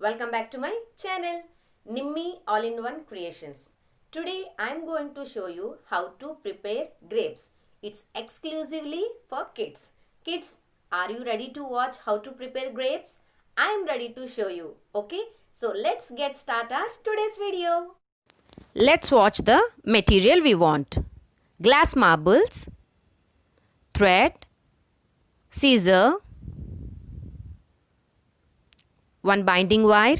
Welcome back to my channel Nimmi All-in-One Creations. Today I am going to show you how to prepare grapes. It's exclusively for kids. Kids, are you ready to watch how to prepare grapes? I am ready to show you. Okay, so let's get started our today's video. Let's watch the material we want. Glass marbles, thread, scissor, one binding wire,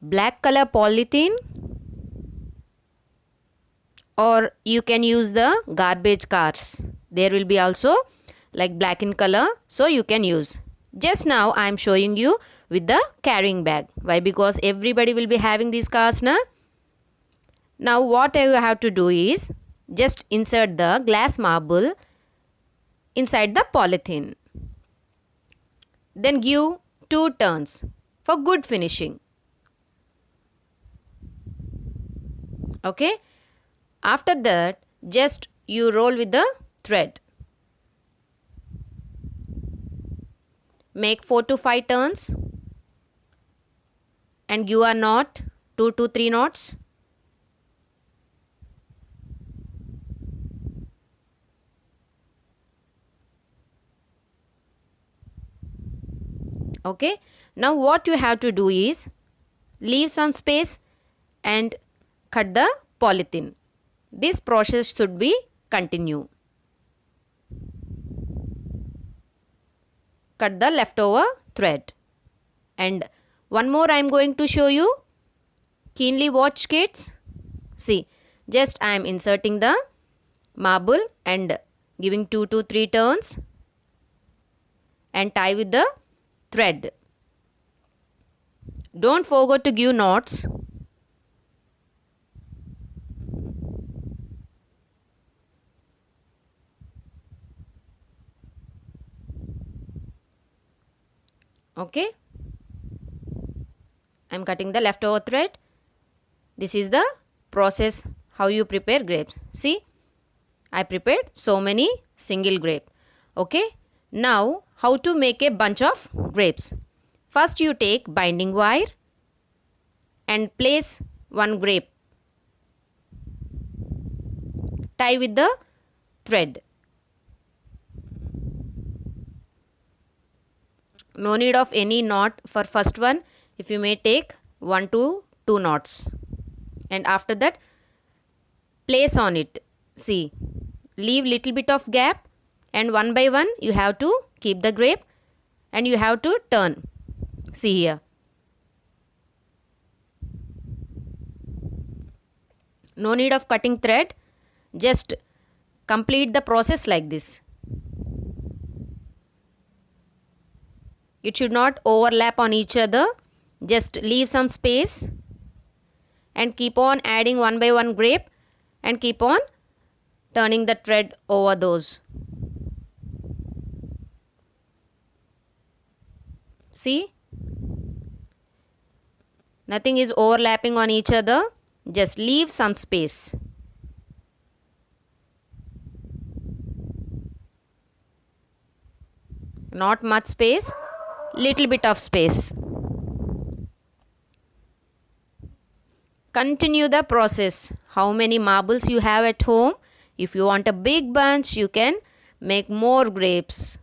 black color polythene, or you can use the garbage cards. There will be also like black in color, so you can use. Just now I am showing you with the carrying bag. Why? Because everybody will be having these cards now. Now what you have to do is just insert the glass marble inside the polythene. Then give 2 turns for good finishing. Okay. After that, just you roll with the thread. Make 4 to 5 turns and give a knot, 2 to 3 knots. Okay. Now what you have to do is leave some space and cut the polythene. This process should be continue. Cut the leftover thread. And one more I am going to show you. Keenly watch, kids. See, just I am inserting the marble and giving 2 to 3 turns and tie with the thread. Don't forget to give knots. Okay. I am cutting the leftover thread. This is the process how you prepare grapes. See, I prepared so many single grape. Okay. Now how to make a bunch of grapes. First you take binding wire and place one grape. Tie with the thread. No need of any knot for first one. If you may take 1 to 2 knots. And after that place on it. See, leave little bit of gap and one by one you have to keep the grape and you have to turn. See here. No need of cutting thread. Just complete the process like this. It should not overlap on each other. Just leave some space and keep on adding one by one grape and keep on turning the thread over those. See? Nothing is overlapping on each other. Just leave some space. Not much space. Little bit of space. Continue the process. How many marbles you have at home? If you want a big bunch, you can make more grapes.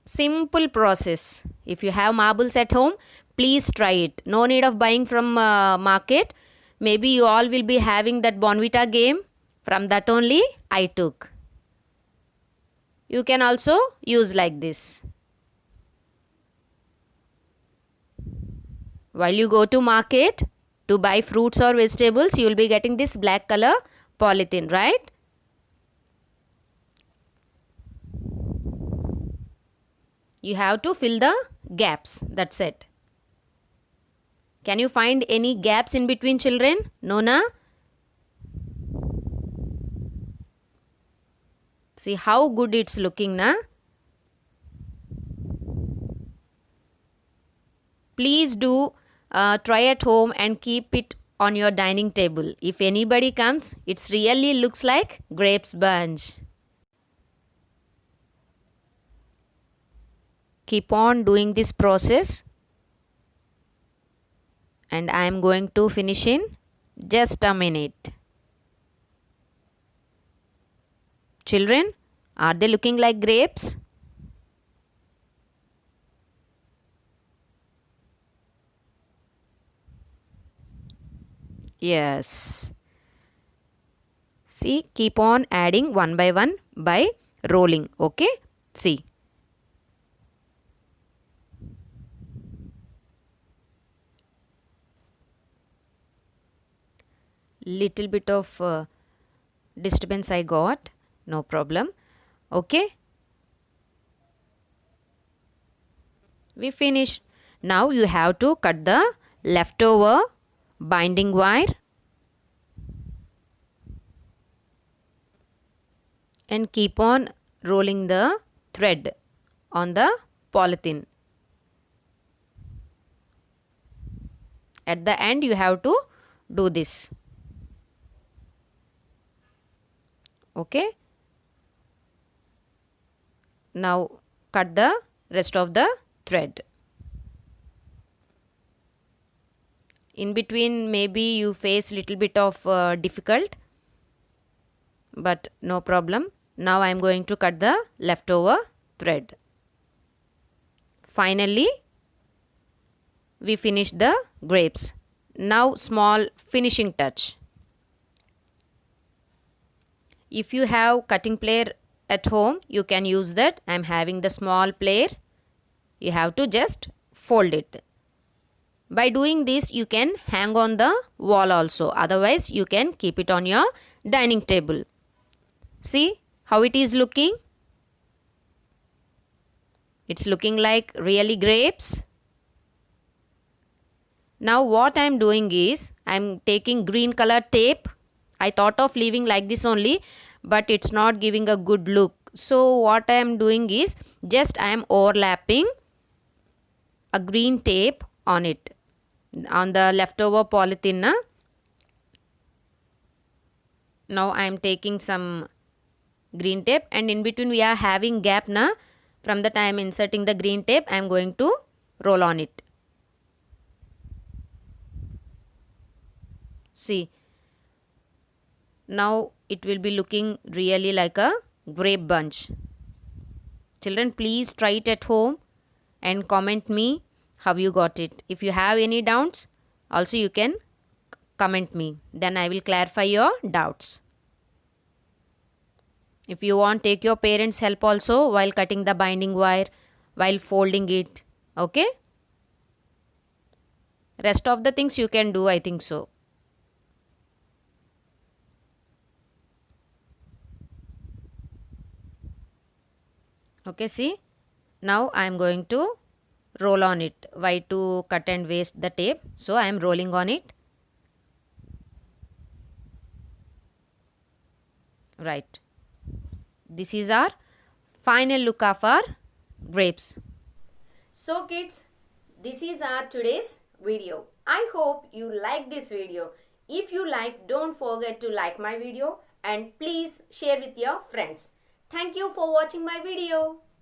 Simple process. If you have marbles at home, please try it. No need of buying from market. Maybe you all will be having that Bonvita game. From that only I took. You can also use like this. While you go to market to buy fruits or vegetables, you will be getting this black color polythene, right? You have to fill the gaps. That's it. Can you find any gaps in between, children? No, na? See how good it's looking, na? Please do try at home and keep it on your dining table. If anybody comes, it really looks like grapes bunch. Keep on doing this process, and I am going to finish in just a minute. Children, are they looking like grapes? Yes. See, keep on adding one by one by rolling. Okay. See. Little bit of disturbance I got. No problem. Okay. We finished. Now you have to cut the leftover binding wire and keep on rolling the thread on the polythene. At the end you have to do this. Okay. Now cut the rest of the thread. In between maybe you face little bit of difficult, but no problem. Now I am going to cut the leftover thread. Finally we finish the grapes. Now small finishing touch. If you have cutting plier at home, you can use that. I am having the small plier. You have to just fold it. By doing this, you can hang on the wall also. Otherwise, you can keep it on your dining table. See how it is looking? It's looking like really grapes. Now what I am doing is, I am taking green color tape. I thought of leaving like this only, but it's not giving a good look. So what I am doing is, just I am overlapping a green tape on it, on the leftover polythene. Now I am taking some green tape, and in between we are having gap na. From the time inserting the green tape, I am going to roll on it. See, now it will be looking really like a grape bunch. Children, please try it at home and comment me how you got it. If you have any doubts, also you can comment me. Then I will clarify your doubts. If you want, take your parents' help also while cutting the binding wire, while folding it. Okay? Rest of the things you can do, I think so. Okay, see? Now I am going to roll on it. Why to cut and waste the tape? So I am rolling on it. Right. This is our final look of our grapes. So kids, this is our today's video. I hope you like this video. If you like, don't forget to like my video and please share with your friends. Thank you for watching my video.